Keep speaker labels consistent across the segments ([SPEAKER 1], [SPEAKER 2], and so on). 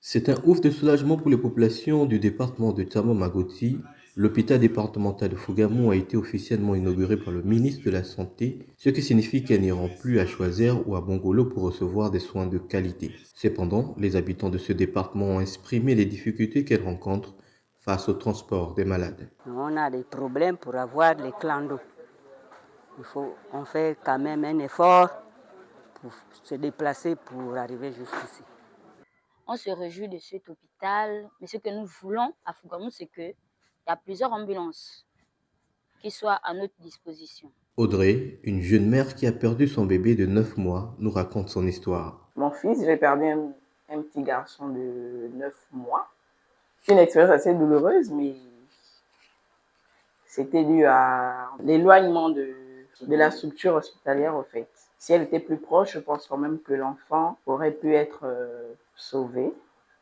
[SPEAKER 1] C'est un ouf de soulagement pour les populations du département de Tamamagoti. L'hôpital départemental de Fougamou a été officiellement inauguré par le ministre de la Santé, ce qui signifie qu'elles n'iront plus à Choisir ou à Bongolo pour recevoir des soins de qualité. Cependant, les habitants de ce département ont exprimé les difficultés qu'elles rencontrent face au transport des malades.
[SPEAKER 2] On a des problèmes pour avoir les clandos. On fait quand même un effort pour se déplacer pour arriver jusqu'ici.
[SPEAKER 3] On se réjouit de cet hôpital, mais ce que nous voulons à Fougamou, c'est qu'il y a plusieurs ambulances qui soient à notre disposition.
[SPEAKER 1] Audrey, une jeune mère qui a perdu son bébé de 9 mois, nous raconte son histoire.
[SPEAKER 4] Mon fils, j'ai perdu un petit garçon de 9 mois. C'est une expérience assez douloureuse, mais c'était dû à l'éloignement de la structure hospitalière, au fait. Si elle était plus proche, je pense quand même que l'enfant aurait pu être sauvé.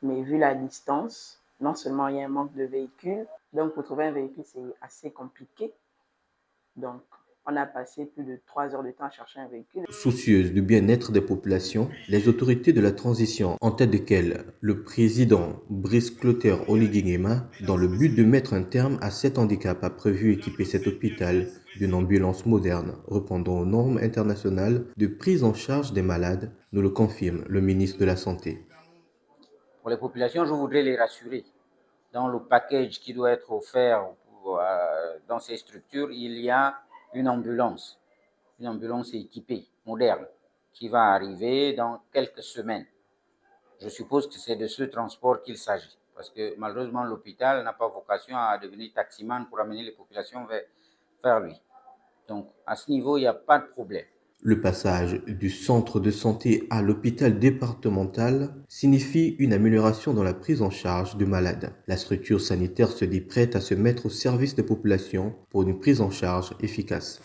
[SPEAKER 4] Mais vu la distance, non seulement il y a un manque de véhicules, donc pour trouver un véhicule, c'est assez compliqué. Donc, on a passé plus de 3 heures de temps à chercher un véhicule.
[SPEAKER 1] Soucieuse du bien-être des populations, les autorités de la transition, en tête desquelles le président Brice Clotaire Oligui-Nguema, dans le but de mettre un terme à cet handicap, a prévu équiper cet hôpital d'une ambulance moderne répondant aux normes internationales de prise en charge des malades, nous le confirme le ministre de la Santé.
[SPEAKER 5] Pour les populations, je voudrais les rassurer. Dans le package qui doit être offert dans ces structures, il y a une ambulance équipée, moderne, qui va arriver dans quelques semaines. Je suppose que c'est de ce transport qu'il s'agit, parce que malheureusement, l'hôpital n'a pas vocation à devenir taximan pour amener les populations vers lui. Donc, à ce niveau, il n'y a pas de problème.
[SPEAKER 1] Le passage du centre de santé à l'hôpital départemental signifie une amélioration dans la prise en charge du malade. La structure sanitaire se dit prête à se mettre au service des populations pour une prise en charge efficace.